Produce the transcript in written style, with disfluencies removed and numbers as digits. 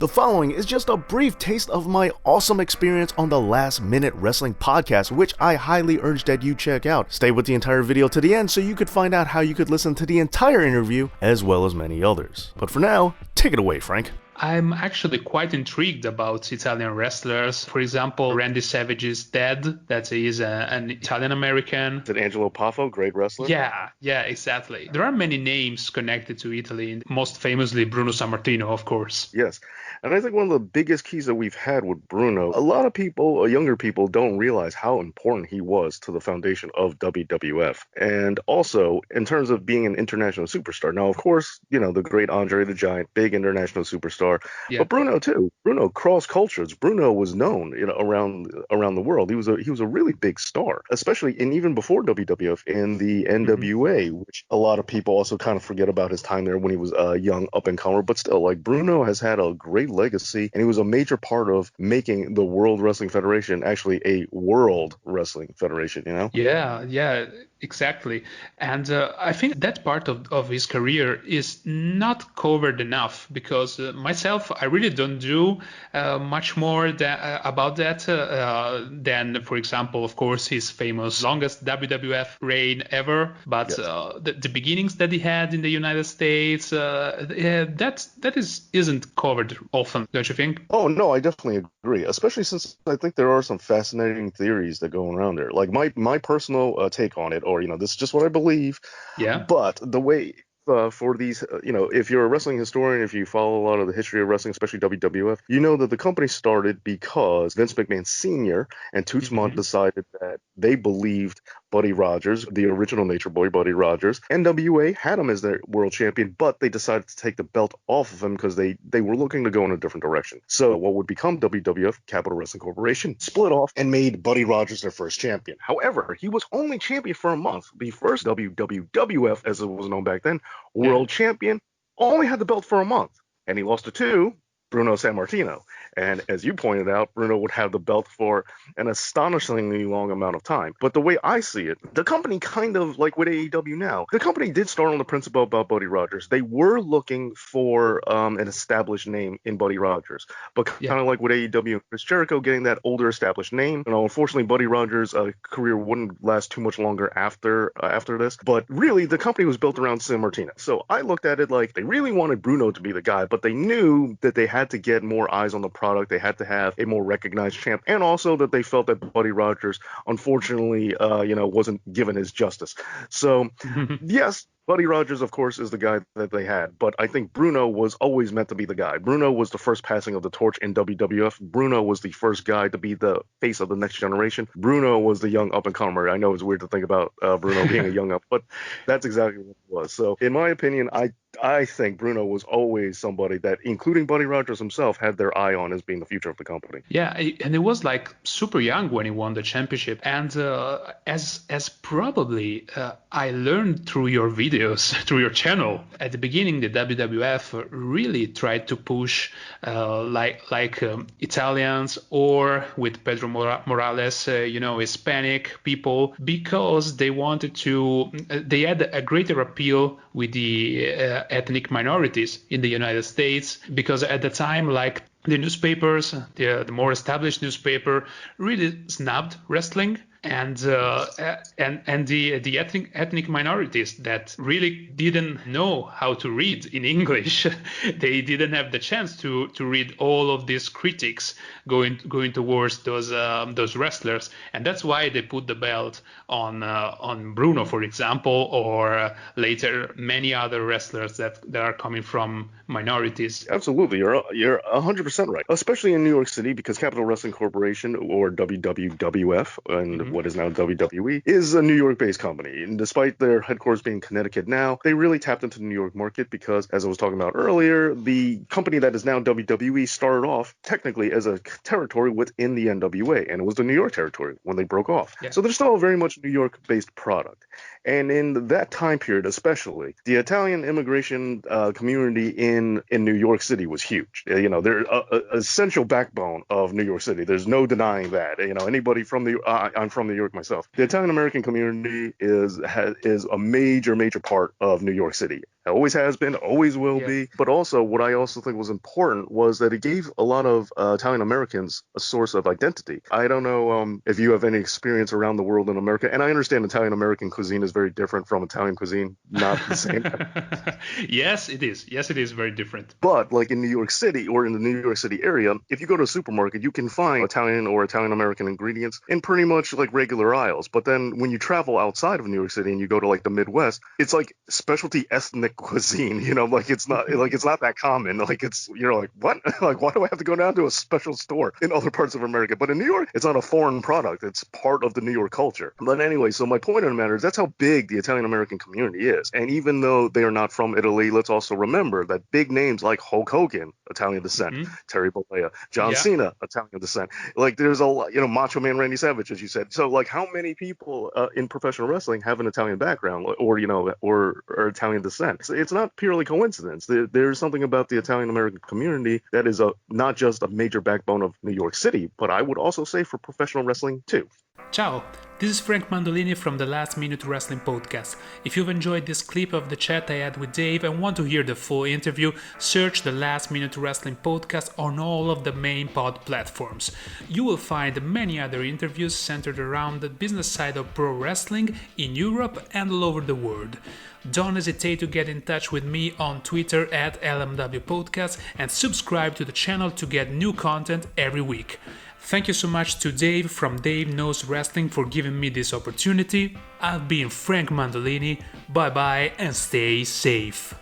The following is just a brief taste of my awesome experience on the Last Minute Wrestling podcast, which I highly urge that you check out. Stay with the entire video to the end so you could find out how you could listen to the entire interview as well as many others. But for now, take it away, Frank. I'm actually quite intrigued about Italian wrestlers. For example, Randy Savage's dad, that is an Italian American. Is it Angelo Poffo, great wrestler? Yeah, exactly. There are many names connected to Italy, most famously Bruno Sammartino, of course. Yes. And I think one of the biggest keys that we've had with Bruno, a lot of people, younger people, don't realize how important he was to the foundation of WWF. And also, in terms of being an international superstar. Now, of course, the great Andre the Giant, big international superstar. Yeah. But Bruno, too. Bruno cross cultures. Bruno was known, around the world. He was a really big star, especially even before WWF in the NWA, which a lot of people also kind of forget about his time there when he was a young up-and-comer. But still, like, Bruno has had a great legacy, and he was a major part of making the World Wrestling Federation actually a World Wrestling Federation, Yeah, exactly. And I think that part of his career is not covered enough because myself, I really don't do much more about that than, for example, of course, his famous longest WWF reign ever. But yes. The beginnings that he had in the United States, that isn't covered often, don't you think? Oh, no, I definitely agree, especially since I think there are some fascinating theories that go around there. Like my personal take on it, or, this is just what I believe. Yeah. But the way for these, if you're a wrestling historian, if you follow a lot of the history of wrestling, especially WWF, you know that the company started because Vince McMahon Sr. and Toots Mondt decided that they believed Buddy Rogers, the original Nature Boy, Buddy Rogers, NWA had him as their world champion, but they decided to take the belt off of him because they were looking to go in a different direction. So what would become WWF, Capital Wrestling Corporation, split off and made Buddy Rogers their first champion. However, he was only champion for a month. The first WWWF, as it was known back then, world champion, only had the belt for a month, and he lost it to Bruno Sammartino. And as you pointed out, Bruno would have the belt for an astonishingly long amount of time. But the way I see it, the company kind of like with AEW now, the company did start on the principle about Buddy Rogers. They were looking for an established name in Buddy Rogers, but kind of like with AEW and Chris Jericho getting that older established name. Unfortunately, Buddy Rogers' career wouldn't last too much longer after this. But really, the company was built around Sammartino. So I looked at it like they really wanted Bruno to be the guy, but they knew that they had to get more eyes on the product. They had to have a more recognized champ, and also that they felt that Buddy Rogers, unfortunately, wasn't given his justice. So, yes, Buddy Rogers, of course, is the guy that they had, but I think Bruno was always meant to be the guy. Bruno was the first passing of the torch in WWF. Bruno was the first guy to be the face of the next generation. Bruno was the young up-and-comer. I know it's weird to think about Bruno being a young up, but that's exactly what it was. So, in my opinion, I think Bruno was always somebody that, including Buddy Rogers himself, had their eye on as being the future of the company. Yeah, and he was like super young when he won the championship. And as probably I learned through your videos, through your channel, at the beginning, the WWF really tried to push Italians or with Pedro Morales, Hispanic people, because they wanted to, they had a greater appeal with the ethnic minorities in the United States, because at the time, like the newspapers, the more established newspaper really snubbed wrestling. And the ethnic minorities that really didn't know how to read in English, they didn't have the chance to read all of these critics going towards those wrestlers, and that's why they put the belt on Bruno, for example, or later many other wrestlers that are coming from minorities. Absolutely, you're 100% right, especially in New York City, because Capital Wrestling Corporation, or WWWF, and what is now WWE, is a New York-based company. And despite their headquarters being in Connecticut now, they really tapped into the New York market because, as I was talking about earlier, the company that is now WWE started off technically as a territory within the NWA, and it was the New York territory when they broke off. Yeah. So they're still a very much New York-based product. And in that time period especially, the Italian immigration community in New York City was huge. They're an essential backbone of New York City. There's no denying that. Anybody from I'm from New York myself. The Italian American community is a major part of New York City. It always has been, always will be. But also, what I also think was important was that it gave a lot of Italian Americans a source of identity. I don't know if you have any experience around the world in America, and I understand Italian American cuisine is very different from Italian cuisine, not the same. Yes, it is. Yes, it is very different. But like in New York City or in the New York City area, if you go to a supermarket, you can find Italian or Italian American ingredients in pretty much like regular aisles. But then when you travel outside of New York City and you go to like the Midwest, it's like specialty ethnic cuisine, like it's not that common. Like you're like, what? Like, why do I have to go down to a special store in other parts of America? But in New York, it's not a foreign product. It's part of the New York culture. But anyway, so my point of the matter is that's how big the Italian American community is. And even though they are not from Italy, let's also remember that big names like Hulk Hogan, Italian descent, Terry Bollea, John Cena, Italian descent. Like there's a lot, Macho Man Randy Savage, as you said. So like how many people in professional wrestling have an Italian background or Italian descent? It's not purely coincidence. There's something about the Italian American community that is not just a major backbone of New York City, but I would also say for professional wrestling too. Ciao, this is Frank Mandolini from the Last Minute Wrestling Podcast. If you've enjoyed this clip of the chat I had with Dave and want to hear the full interview, search the Last Minute Wrestling Podcast on all of the main pod platforms. You will find many other interviews centered around the business side of pro wrestling in Europe and all over the world. Don't hesitate to get in touch with me on Twitter at LMW Podcast and subscribe to the channel to get new content every week. Thank you so much to Dave from Dave Knows Wrestling for giving me this opportunity. I've been Frank Mandolini. Bye bye and stay safe.